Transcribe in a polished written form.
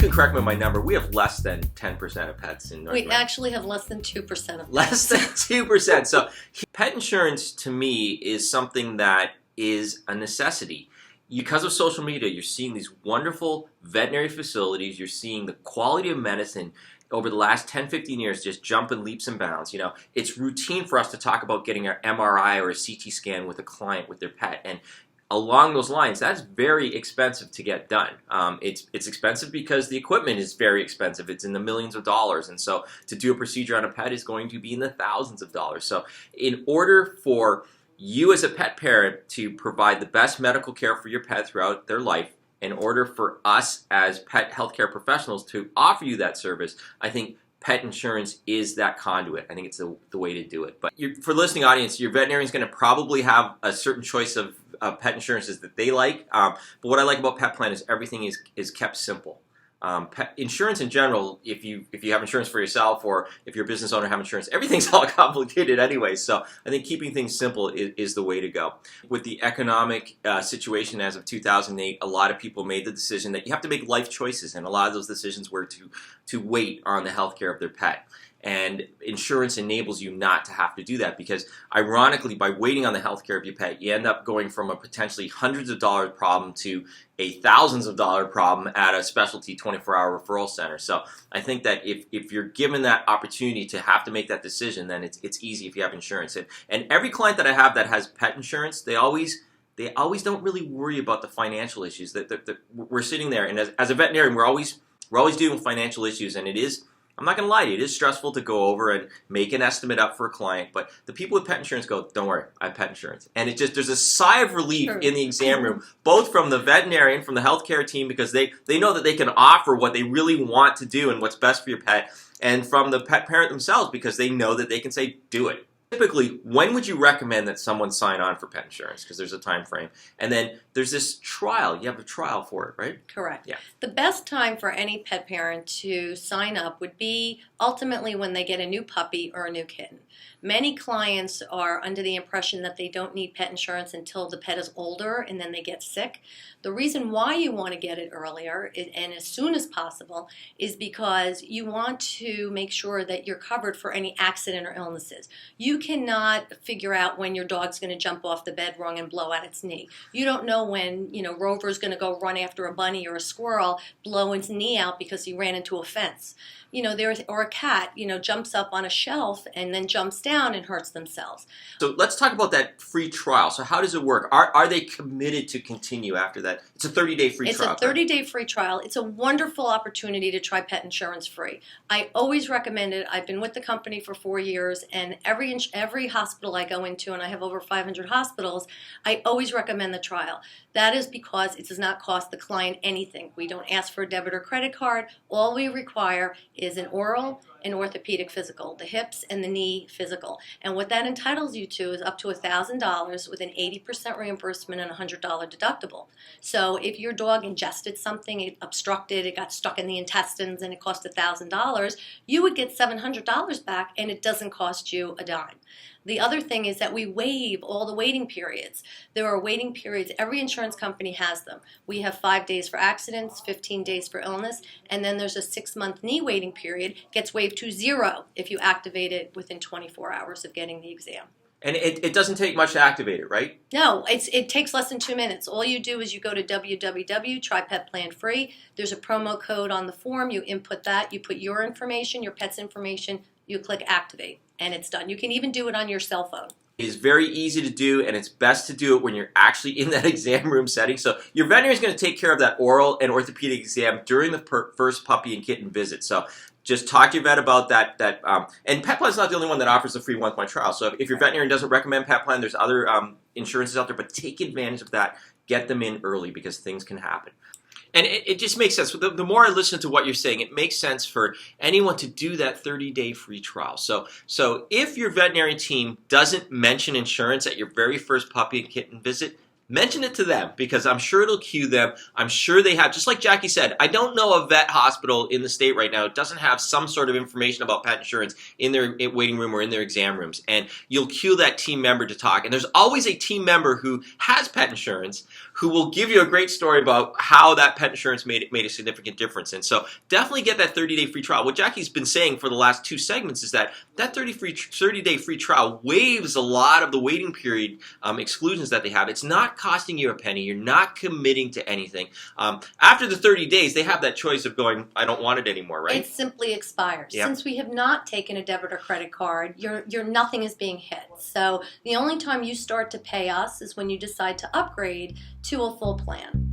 to correct me on my number. We have less than 10% of pets in North America. We actually have less than 2% of pets. Less than 2%. So pet insurance to me is something that is a necessity. Because of social media, you're seeing these wonderful veterinary facilities. You're seeing the quality of medicine over the last 10, 15 years just jump in leaps and bounds. You know, it's routine for us to talk about getting an MRI or a CT scan with a client with their pet. And along those lines, that's very expensive to get done. It's expensive because the equipment is very expensive. It's in the millions of dollars. And so to do a procedure on a pet is going to be in the thousands of dollars. So in order for you as a pet parent to provide the best medical care for your pet throughout their life, in order for us as pet healthcare professionals to offer you that service, I think pet insurance is that conduit. I think it's the way to do it. But for the listening audience, your veterinarian is going to probably have a certain choice of pet insurances that they like. But what I like about PetPlan is everything is kept simple. Pet insurance in general, if you have insurance for yourself or if you're a business owner have insurance, everything's all complicated anyway. So I think keeping things simple is the way to go. With the economic situation as of 2008, a lot of people made the decision that you have to make life choices, and a lot of those decisions were to wait on the health care of their pet. And insurance enables you not to have to do that because, ironically, by waiting on the health care of your pet, you end up going from a potentially hundreds of dollar problem to a thousands of dollar problem at a specialty 24-hour referral center. So I think that if you're given that opportunity to have to make that decision, then it's easy if you have insurance. And every client that I have that has pet insurance, they always don't really worry about the financial issues. That we're sitting there, and as a veterinarian, we're always dealing with financial issues, and it is. I'm not going to lie to you, it is stressful to go over and make an estimate up for a client, but the people with pet insurance go, don't worry, I have pet insurance. And there's a sigh of relief in the exam room, both from the veterinarian, from the healthcare team, because they know that they can offer what they really want to do and what's best for your pet, and from the pet parent themselves, because they know that they can say, do it. Typically, when would you recommend that someone sign on for pet insurance? Because there's a time frame. And then there's this trial. You have a trial for it, right? Correct. Yeah. The best time for any pet parent to sign up would be ultimately when they get a new puppy or a new kitten. Many clients are under the impression that they don't need pet insurance until the pet is older and then they get sick. The reason why you want to get it earlier and as soon as possible is because you want to make sure that you're covered for any accident or illnesses. You cannot figure out when your dog's going to jump off the bed rung and blow out its knee. You don't know when, Rover's going to go run after a bunny or a squirrel, blow its knee out because he ran into a fence. Or a cat, jumps up on a shelf and then jumps down and hurts themselves. So let's talk about that free trial. So how does it work? Are they committed to continue after that? It's a 30-day free trial. It's a 30-day free trial. It's a wonderful opportunity to try pet insurance free. I always recommend it. I've been with the company for 4 years, and every hospital I go into, and I have over 500 hospitals, I always recommend the trial. That is because it does not cost the client anything. We don't ask for a debit or credit card. All we require is an oral and orthopedic physical, the hips and the knee physical. And what that entitles you to is up to $1,000 with an 80% reimbursement and a $100 deductible. So if your dog ingested something, it obstructed, it got stuck in the intestines, and it cost $1,000, you would get $700 back, and it doesn't cost you a dime. The other thing is that we waive all the waiting periods. There are waiting periods. Every insurance company has them. We have 5 days for accidents, 15 days for illness, and then there's a 6-month knee waiting period. Gets waived to 0 if you activate it within 24 hours of getting the exam. And it doesn't take much to activate it, right? No, it takes less than 2 minutes. All you do is you go to www.trypetplanfree. There's a promo code on the form. You input that. You put your information, your pet's information. You click activate, and it's done. You can even do it on your cell phone. It is very easy to do, and it's best to do it when you're actually in that exam room setting. So your veterinarian is going to take care of that oral and orthopedic exam during the first puppy and kitten visit. So just talk to your vet about that. And PetPlan is not the only one that offers a free 1-month trial. So if your veterinarian doesn't recommend PetPlan, there's other insurances out there, but take advantage of that. Get them in early because things can happen. And it just makes sense. The more I listen to what you're saying, it makes sense for anyone to do that 30-day free trial. So if your veterinarian team doesn't mention insurance at your very first puppy and kitten visit, mention it to them because I'm sure it'll cue them. I'm sure they have, just like Jackie said, I don't know a vet hospital in the state right now that doesn't have some sort of information about pet insurance in their waiting room or in their exam rooms. And you'll cue that team member to talk. And there's always a team member who has pet insurance who will give you a great story about how that pet insurance made a significant difference. And so definitely get that 30-day free trial. What Jackie's been saying for the last 2 segments is that 30-day free trial waives a lot of the waiting period exclusions that they have. It's not costing you a penny. You're not committing to anything. After the 30 days, they have that choice of going, I don't want it anymore, right? It simply expires. Yep. Since we have not taken a debit or credit card, your nothing is being hit. So the only time you start to pay us is when you decide to upgrade to a full plan.